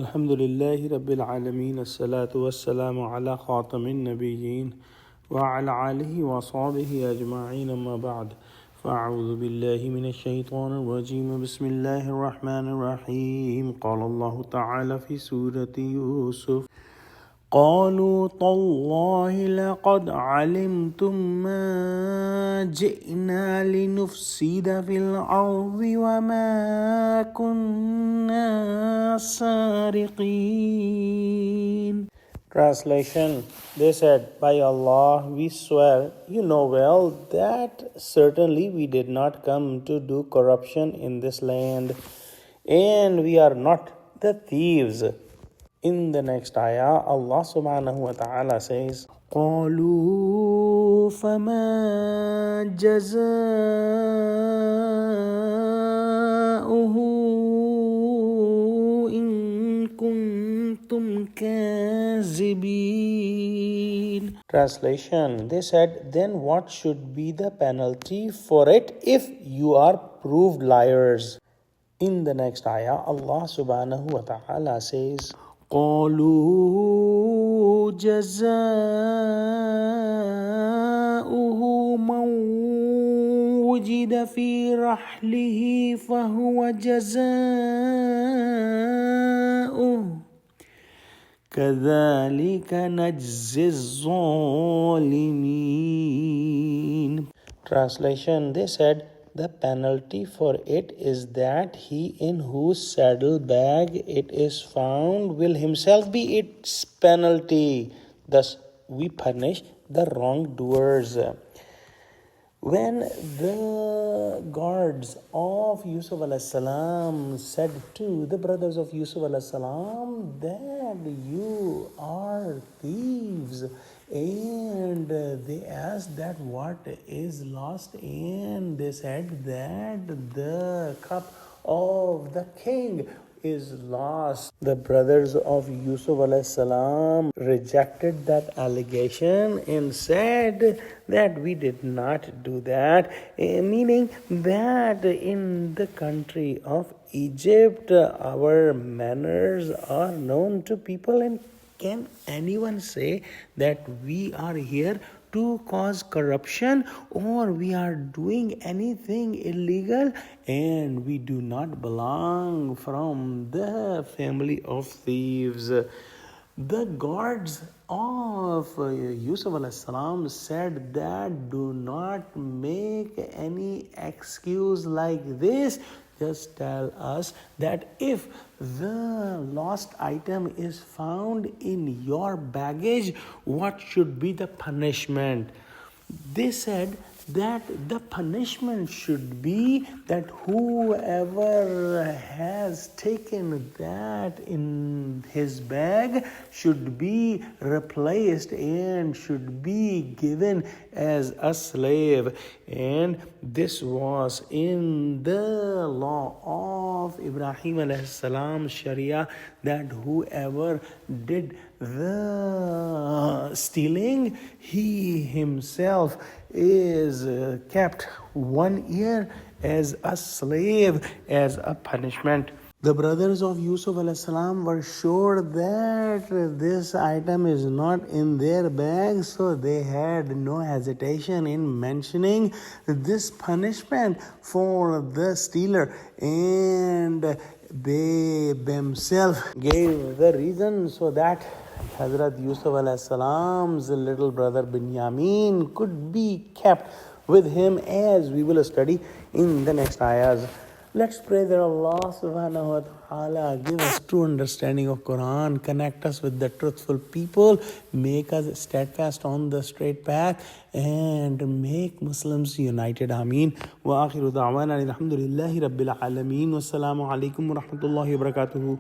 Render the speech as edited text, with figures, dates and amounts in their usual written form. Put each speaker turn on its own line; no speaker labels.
Alhamdulillahi Rabbil Alameen, As-salatu was-salamu ala khatamin nabiyyin wa ala alihi wa sahbihi ajma'in amma ba'd. فأعوذ بالله من الشيطان الرجيم بسم الله الرحمن الرحيم قال الله تعالى في سورة يوسف قالوا تالله لقد علمتم ما جئنا لنفسد في الأرض وما كنا سارقين. Translation. They said, by Allah, we swear, you know well that certainly we did not come to do corruption in this land, and we are not the thieves. In the next ayah, Allah subhanahu wa ta'ala says, قَالُوا فَمَا جَزَاؤُهُ إِن كُنتُمْ كَاذِبِينَ. Translation. They said, then what should be the penalty for it if you are proved liars? In the next ayah, Allah subhanahu wa ta'ala says, قالوا جزاؤه من وجد في رحله فهو جزاؤه كذلك نجزي الظالمين. Translation. They said, the penalty for it is that he in whose saddlebag it is found will himself be its penalty. Thus we punish the wrongdoers. When the guards of Yusuf alayhi salam said to the brothers of Yusuf alayhi salam that you are thieves, and they asked that what is lost, and they said that the cup of the king is lost. The brothers of Yusuf alayhi salam rejected that allegation and said that we did not do that, meaning that in the country of Egypt our manners are known to people, and can anyone say that we are here to cause corruption or we are doing anything illegal? And we do not belong from the family of thieves. The guards of Yusuf alayhi salam said that do not make any excuse like this. Just tell us that if the lost item is found in your baggage, what should be the punishment? They said that the punishment should be that whoever has taken that in his bag should be replaced and should be given as a slave. And this was in the law of Ibrahim alayhi salam Sharia, that whoever did the stealing, he himself is kept 1 year as a slave as a punishment. The brothers of Yusuf alayhi salam were sure that this item is not in their bag, so they had no hesitation in mentioning this punishment for the stealer, and they themselves gave the reason so that Hazrat Yusuf alayhi salam's little brother Binyamin could be kept with him, as we will study in the next ayahs. Let's pray that Allah subhanahu wa ta'ala give us true understanding of Quran, connect us with the truthful people, make us steadfast on the straight path, and make Muslims united. Ameen. Wa akhiru da'wana alhamdulillahi rabbil alameen. Wassalamu alaikum wa rahmatullahi wa barakatuhu.